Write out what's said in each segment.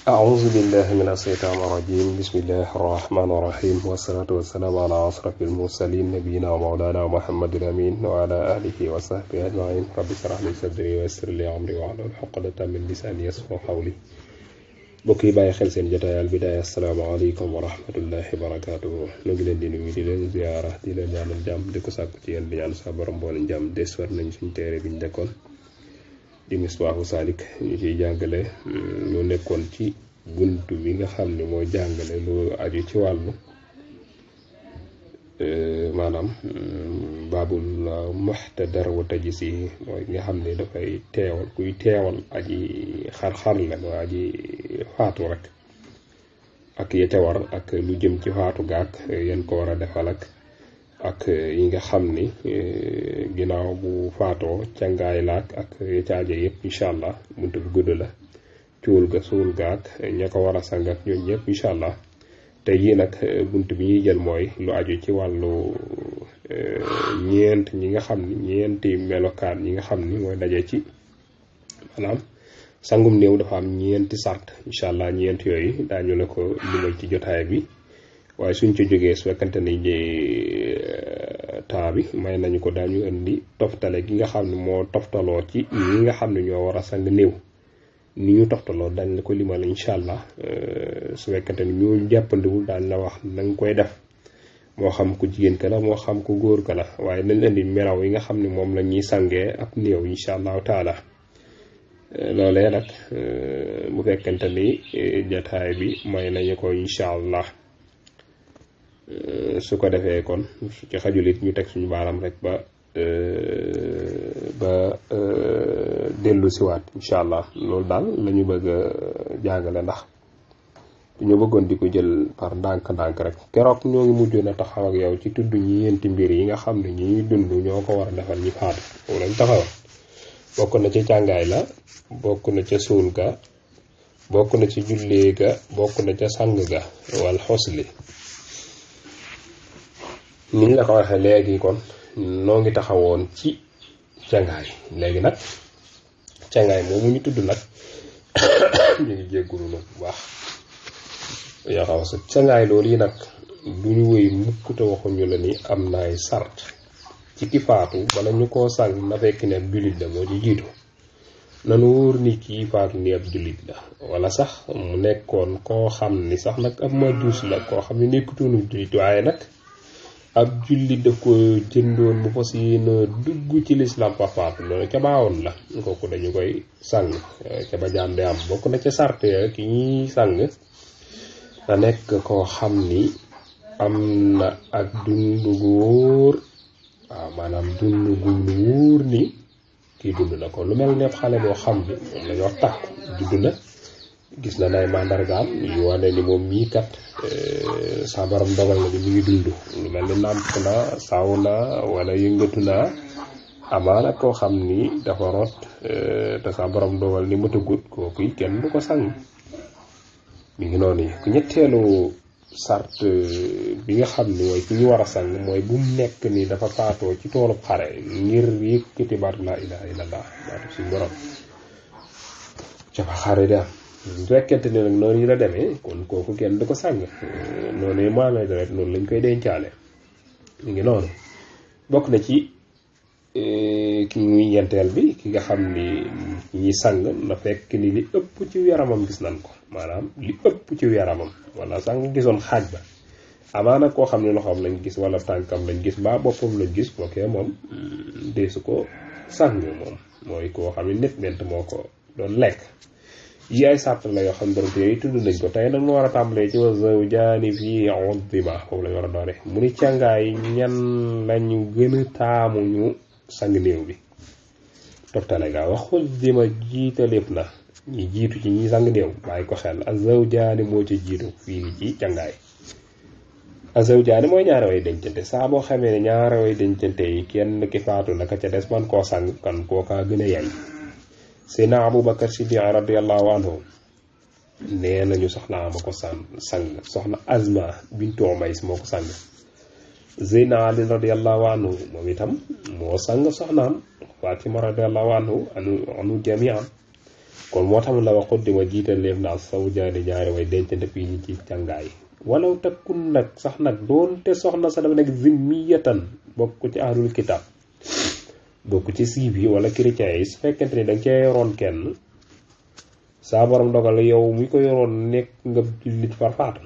أعوذ بالله من الشيطان الرجيم بسم الله الرحمن الرحيم والصلاة والسلام على أشرف المرسلين نبينا ومولانا محمد الأمين وعلى آله وصحبه أجمعين رب اشرح لي صدري ويسر لي أمري واحلل عقدة من لساني يفقهوا قولي mbokk yi bàyyi xel seen jotaay Al Bidaaya asalaamaaleykum wa rahmatullahi wa barakaatuhu ñu ngi leen di nuyu di leen ziyaara di leen ñaanal jàmm di ko sàkku ci yéen di ñaan sa borom boole jàmm des war nañ suñ téere bi ñu nekkoon di Misbaahu Saalik ñu ciy jàngale lu nekkoon ci buntu bi nga xam ne mooy jàngale lu aju ci wàllu maanaam baabul muhtadar wa tajsi mooy nga xam ne dafay teewal kuy teewal aji xar-xar la mooy aji faatu rek ak ya ca war ak lu jëm ci faatu gaak yan ko war a defal ak yi nga xam ni ginnaaw bu faatoo cangaay laak ak ya ca aje yëpp incha allah buntu bu gudd la cuul ga suul gaak ña ko war a sang ak ñooñu ñëpp incha allah te yii nag bunt bi ñuy jël mooy lu aju ci wàllu ñeent ñi nga xam ni ñeenti melokaan ñi nga xam ni mooy daje ci maanaam sangum néew dafa am ñeenti sart incha allah ñeent yooyu daañu la ko limal ci jotaay bi waaye suñ ci jógee su fekkante ni temps bi may nañu ko daañu indi toftale gi nga xam ne moo toftaloo ci ñi nga xam ne ñoo war a sang néew ni ñu toftaloo dañ la ko limal incha allah su fekkante ni ñu jàppandiwul daañ la wax na nga koy def moo xam ku jigéen ka la moo xam ku góor ka la waaye nañ indi melaw yi nga xam ne moom la ñuy sangee ab néew incha allahu taala loolee nag bu fekkante ni jataay bi may nañu ko incha allah su ko defee kon su ci xajulit ñu teg suñu baaram rek ba dellu siwaat incha allah loolu daal la ñu bëgg a jàngale ndax ñu bëggoon di ko jël par ndànk-ndànk rek keroog ñoo ngi mujjoon a taxaw ak yow ci tudd ñeenti mbir yi nga xam ne ñuy dund ñoo ko war a defal ñi faatu foofu lañ taxawal bokk na ca càngaay la bokk na ca suul ga bokk na ca jullee ga bokk na ca sang ga wal xosli niñ la ko waxee léegi kon noo ngi taxawoon ci càngaay léegi nag càngaay moomu ñu tudd nag ñu ngi jéggulu nag bu baax yoo xaw sa càngaay loolu yi nag du ñu wéy mukk te waxuñu la ni am na ay sart ci ki faatu bala ñu koo sang na fekk ne ab jullit la moo ci jiitu nanu wóor ni kii faatu ni ab jullit la wala sax mu nekkoon koo xam ni sax nag ab majuus la koo xam ne nekkutoonu jullit waaye nag ab jullit daf ko jëndoon mu fas yéene dugg ci lislaam fa faatu loolu ca baawoon la kooku dañu koy sang ca ba jàmbe am bokk na ca sart ya ki ñuy sang na nekk koo xam ni am na ak dund gu wóor waaw maanaam dund gu wóor ni kii dund na ko lu mel ne xale boo xam ni moom la ñu wax tàkku dund na gis na nay màndargaam yu wane ni moom mii kat sa borom dogal na ni mu ngi dund lu mel ni nàmp na saw na wala yëngatu na amaana koo xam ni dafa rot te sa borom dogal ni matagut kooku yi kenn du ko sang mi ngi noonu yi ku ñetteelu sart bi nga xam ni mooy ku ñu war a sang mooy bu mu nekk ni dafa faatoo ci toolub xare ngir yëkkati baatu laa ilaha illallah baatu suñu borom ca fa xare de am su fekkente ne nag noonu yi la demee kon kooku kenn du ko sang noonu yi maamee deret noonu lañ koy dencaale mi ngi noonu bokk na ci ki muy ñeenteel bi ki nga xam ni ñi sang na fekk ni li ëpp ci yaramam gis nañ ko maanaam li ëpp ci yaramam wala sax nga gisoon xaaj ba amaana koo xam ne loxoom lañ gis wala tànkam lañ gis mbaa boppam lañ gis kookee moom deesu ko sang moom mooy koo xam ne nit ment moo ko doon lekk yi ay sàrt la yoo xam ne borom yooyu tudd nañ ko tey nag mu war a tàmbalee ci wa zawjaani fii udima foofu lañ war a doone mu ni càngaay ñan lañu gën a taamu ñu sang néew bi toftale gaa wax udima jiitaleef na ñi jiitu ci ñi sang néew bàyyi ko xel azawjaani moo ci jiitu fii ni ci càngaay azawjaani mooy ñaari way dencante saa boo xamee ne ñaari way dencante yi kenn ki faatu naka ca des man koo sang kan kookaa gën a yay Seydina Abubakar Siddiq radiyallahu anhu nee nañu soxna ama ko sang soxna Azma bintu Umays moo ko sang Seydina Ali radiyallahu anhu moom itam moo sang soxnaam Fatima radiyallahu anhu jami'an kon moo tax la waxut di ma jiital leef naa saw jaani ñaari way denc ndëpp yi ñi ci càngaay walaw takkun nag sax nag doonte soxna sa dafa nekk zimmiyatan bokk ci ahlul kitaab bokk ci siib yi wala chrétien yi su fekkente ni da nga cee yoroon kenn saa borom dogal yow mi ko yoroon nekk nga jullit farfaatu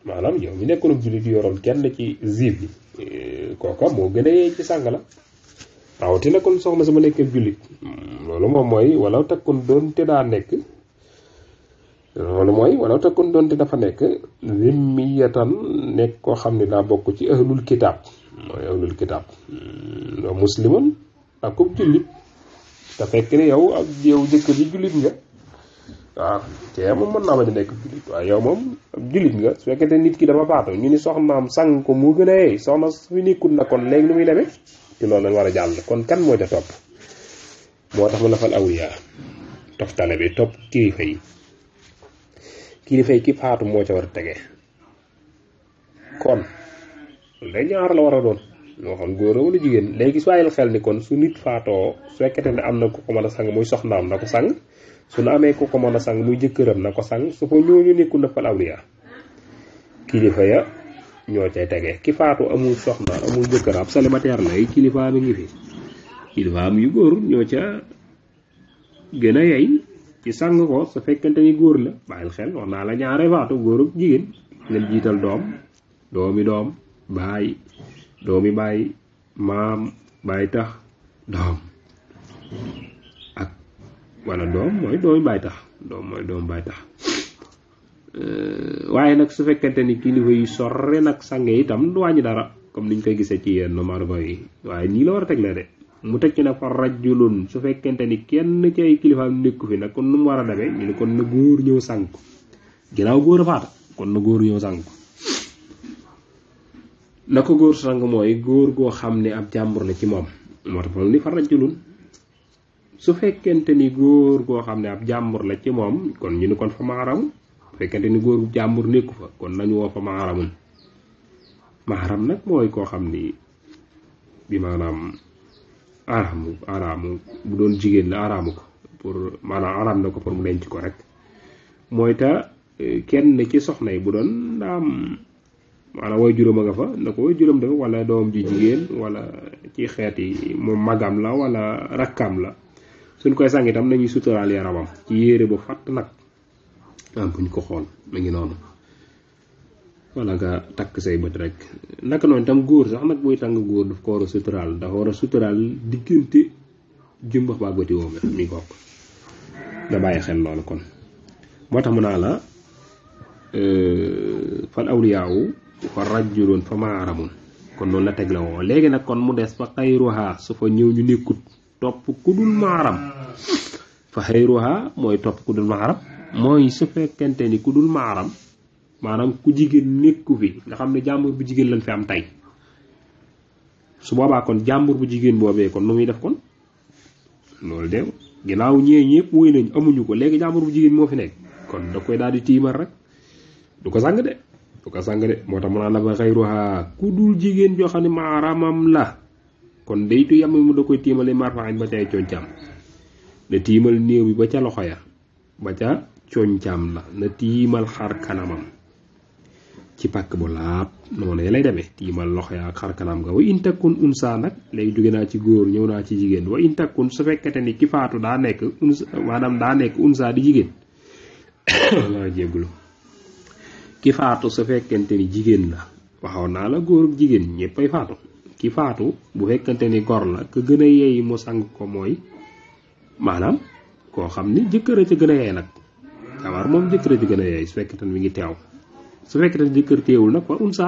maanaam yow mi nekkoon ak jullit yoroon kenn ci siib yi kooka moo gën a yee ci sàng la rawatina kon soxna sama nekk jullit loolu moom mooy walaw takkun doonte daa nekk loolu mooy walaw takkun doonte dafa nekk zimmiyatan nekk koo xam ne daa bokk ci ahlul kitaab mooy ahlul kitaab doo musliman ak ko jullit te fekk ne yow ak yow jëkkër ji jullit nga waaw te moom mën naa bañ a nekk jullit waaye yow moom jullit nga su fekkente nit ki dafa faatu ñu ni soxnaam sang ko mu gën a yeey soxna su fi nekkul na kon léegi nu muy demee ci loolu lañ war a jàll kon kan moo ca topp moo tax ma lafal awliya toftale bi topp kilifa yi ki faatu moo ca war a tege kon léegi ñaar la war a doon moo xam góor wala jigéen léegi su bàyyil xel ni kon su nit faatoo su fekkente ne am na ku ko mën a sang muy soxnaam na ko sang su nu amee ku ko mën a sang muy jëkkëram na ko sang su ko ñooñu nekkul na fal awliya kilifa ya ñoo cay tege ki faatu amul soxna amul jëkkër ab célibataire la ay kilifa mi ngi fi kilifaam yu góor ñoo ca gën a yey ci sang ko su fekkente ni góor la bàyyil xel wax naa la ñaare faatu góor ak jigéen ngeen jiital doom doomi doom baay doomi baay maam baay tax doom ak wala doom mooy doomi baay tax doom mooy doomu baay tax waaye nag su fekkente ni kilifa yi sore nag sange itam du wàññi dara comme niñ koy gisee ci yenn margo yi waaye nii la war a teg la de mu teg ci nag fa rajulun su fekkente ni kenn ci ay kilifaam nekku fi nag kon nu mu war a demee ñu ne kon na góor ñëw sang ko ginnaaw góor a faata kon na góor ñëw sang ko na ko góor sang mooy góor goo xam ne ab jàmbur la ci moom moo tax ni fa rajulun su fekkente ni góor goo xam ne ab jàmbur la ci moom kon ñu ne kon fa mahram fekkente ni góor jàmbur nekku fa kon nañu woo fa mahramun mahram nag mooy koo xam ni bi maanaam araamu bu doon jigéen la araamu ko pour maanaam araam na ko pour mu denc ko rek mooy ta kenn ci soxna yi bu doon daam maanaam way juróom a nga fa na ko way juróom dafa wala doom ji jigéen wala ci xeet yi moom magam la wala rakkam la suñ koy sang itam nañuy suturaal yaramam ci yére bu fatt nag am buñ ko xool mu ngi noonu wala nga takk say bët rek naka noonu itam góor sax nag buy tàng góor daf ko war a suturaal dafa war a suturaal diggante jumbax baag bëti woom mi ngi bokk nga bàyyi xel loolu kon moo tax mu naa la fal awliyaawu fa rajulun fa maaramun kon noonu la teg la woo léegi nag kon mu des fa xayruha su fa ñëw ñu nekkut topp ku dul maaram fa xayruha mooy topp ku dul maaram mooy su fekkente ni ku dul maaram maanaam ku jigéen nekku fi nga xam ne jàmbur bu jigéen lañ fi am tey su boobaa kon jàmbur bu jigéen boobee kon nu muy def kon loolu de ginnaaw ñee ñëpp wuy nañ amuñu ko léegi jàmbur bu jigéen moo fi nekk kon da koy daal di tiimal rek du ko sang de moo tax mu naan la fa xayruha ku dul jigéen joo xam ne maaramam la kon daytu yam mu da koy tiimale marfaañ ba tey coñcaam na tiimal néew bi ba ca loxo ya ba ca coñcaam la na tiimal xar kanamam ci pàkk bu laab noonu lay demee tiimal loxo ya ak xar kanam nga wa in takkun unsa nag léegi jóge naa ci góor ñëw naa ci jigéen wa in takkun su fekkete ni ki faatu daa nekk unsa maanaam daa nekk unsa di jigéen waa jéggulu ki faatu su fekkente ni jigéen la waxoon naa la góor ak jigéen ñëppay faatu ki faatu bu fekkente ni gor la ka gën a yeey mu sang ko mooy maanaam koo xam ni jëkkër a ca gën a yeey nag jabar moom jëkkër a ca gën a yeey su fekkente ni mi ngi teew su fekkente ni jëkkër teewul nag wa unsa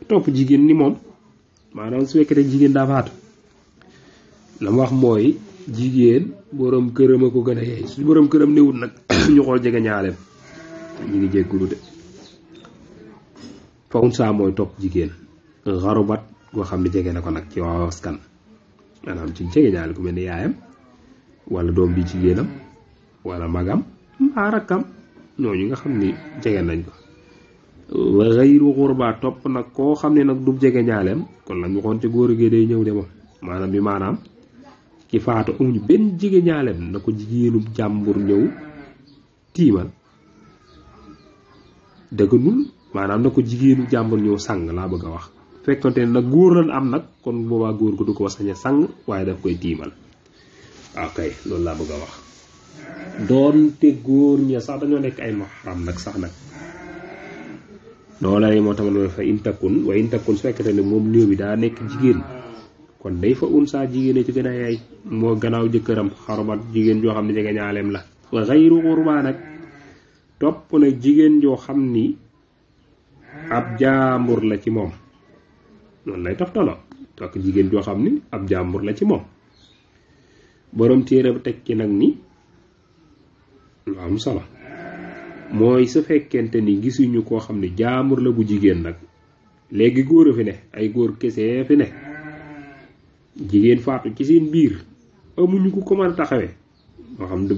topp jigéen ni moom maanaam su fekkente jigéen daa faatu la mu wax mooy jigéen borom këram a ko gën a yeey su borom këram newul nag ñu xool jege ñaaleem ñu ngi jéggulu de fa unsa mooy topp jigéen xarubat goo xam ne jege na ko nag ci waa askan maanaam ci jege ñaale ku mel ni yaayam wala doom bi jigéenam wala magam mbaa rakkam ñooñu nga xam ni jege nañ ko wa xayru xurba topp nag koo xam ne nag du jege ñaaleem kon lañ waxoon ci góor gi day ñëw de moom maanaam bi maanaam ci faatu amuñu benn jigé ñaalem na ko jigéenu jàmbur ñëw tiimal dëgganul maanaam na ko jigéenu jàmbur ñëw sang laa bëgg a wax fekkonte ne nag góor lan am nag kon boobaa góor ko du ko sañ a sang waaye daf koy tiimal ok loolu laa bëgg a wax doonte góor ña sax dañoo nekk ay mahram nag sax nag loola moo tax ma fa intakun wa intakun su fekkete ne moom néew bi daa nekk jigéen kon day fa un saa jigéen ci gën a yaay moo gannaaw jëkkëram xarumat jigéen joo xam ne jege ñaaleem la wa xayru xurba nag topp na jigéen joo xam ni ab jaambur la ci moom noonu lay toftaloo tokk jigéen joo xam ni ab jaambur la ci moom borom téere ba teg ci nag ni lu am solo mooy su fekkente ni gisuñu koo xam ne jaambur la bu jigéen nag léegi góor a fi ne ay góor kese fi ne jigéen faatu ci seen biir amuñu ko ko mën a taxawee moo xam du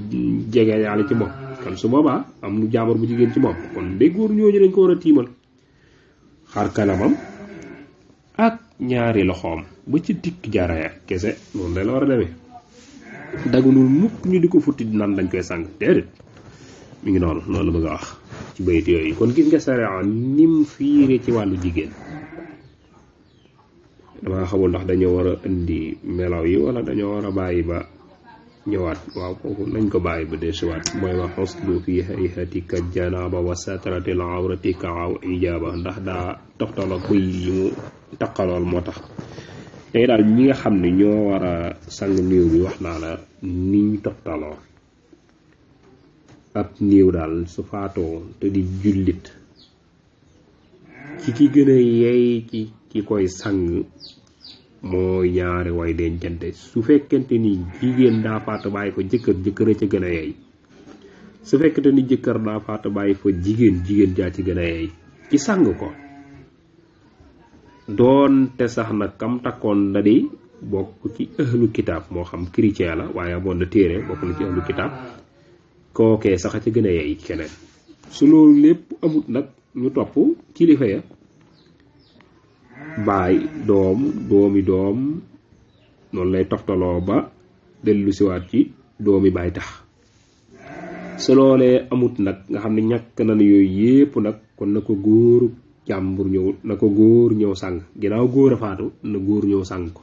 jege yàlla ci moom kon su boobaa am nu jaambur bu jigéen ci moom kon de góor ñooñu dañ ko war a tiimal xar kanamam ak ñaari loxoom ba ci tikk jaaraya kese noonu la war a demee dagunul mukk ñu di ko futti nan dañ koy sang déedéet mi ngi noonu loolu bëgg a wax ci bayit yooyu kon gis nga sariya nim fiire ci wàllu jigéen dama xamul ndax dañoo war a indi melaw yi wala dañoo war a bàyyi ba ñëwaat waaw kooku nañ ko bàyyi ba desiwaat mooy wax xoslu fi hayhatika janaba wa satratil awratika aw ijaba ndax daa toxtaloo bëy yi mu taqalool moo tax tey daal ñi nga xam ne ñoo war a sang néew bi wax naa la niñ toxtaloo ab néew daal su faatoo te di jullit ci ki gën a yeey ci ki koy sang mooy ñaari way dencante su fekkente ni jigéen daa faatu bàyyi ko jëkkër a ca gën a yeey su fekkente ni jëkkër daa faatu bàyyi fa jigéen jaa ci gën a yeey ci sang ko doon te sax nag kam takkoon da di bokk ci ahlu kitaab moo xam chrétien la waaye amoon na téere bokk na ci ahlu kitaab kookee sax a ca gën a yeey keneen su loolu lépp amut nag ñu topp kilifa ya baay doomi doom noonu lay toftaloo ba dellu siwaat ci doomi baay tax su loolee amut nag nga xam ne ñàkk na yooyu yépp nag kon na ko góor jàmbur ñëw na ko góor ñëw sang ginnaaw góor a faatu na góor ñëw sang ko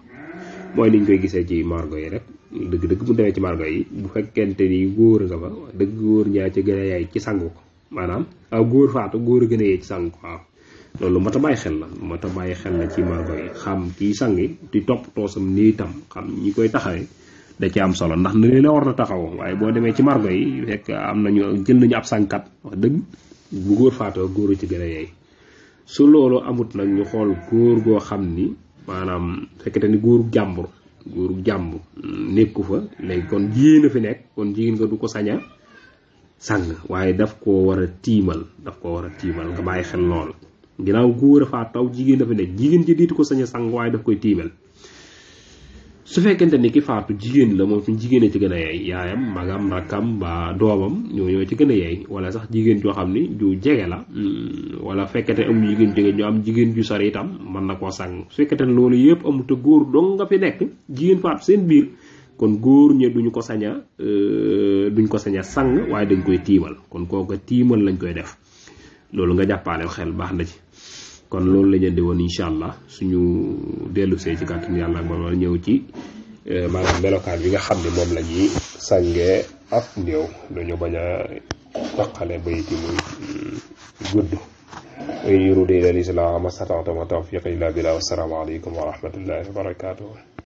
mooy niñ koy gisee ci margo yi rek dëgg bu demee ci margo yi bu fekkente ni góor nga fa dëgg góor ñaa ci gën a yaay ci sang ko maanaam aw góor faatu góor a gën a yaay ci sang ko waaw loolu mat a bàyyi xel la ci margo yi xam kii sangi di topp toosam nii tam xam ñi koy taxawee da ci am solo ndax ni la war na taxawoo waaye boo demee ci margo yi fekk am nañu jël nañu ab sangkat wax dëgg bu góor faatoo góor a ci gën a yaay su loolu amut nag ñu xool góor goo xam ni maanaam fekkete ni góoru jàmbur nekku fa léegi kon jigéen a fi nekk kon jigéen nga du ko saña sang waaye daf koo war a tiimal nga bàyyi xel lool ginnaaw góor a faatu taw jigéen dafa nekk jigéen ji diitu ko sañ a sang waaye daf koy tiimal su fekkente ni ki faatu jigéen la moom fi jigéen a ci gën a yeey yaayam magam rakkam ba doomam ñoo ci gën a yeey wala sax jigéen joo xam ni ju jege la wala fekkete amu jigéen jege ñoo am jigéen ju sori itam mën na koo sang su fekkete ne loolu yëpp amu te góor dong nga fi nekk jigéen faatu seen biir kon góor ñe duñ ko sañ a sang waaye dañ koy tiimal kon kooku tiimal lañ koy def loolu nga jàppaale xel baax na ci kon loolu la ñu indi woon incha allah suñu dellu see ci kàttan yàlla ak moom ñëw ci maanaam melokaan bi nga xam ne moom la ñuy sàngee ab néew dañu bañ a taqale bayti muy gudd in yuridu illa al-islaha ma stata'tu wa ma tawfiqi illa billah wa salaamu alaykum wa rahmatullahi wa barakatuh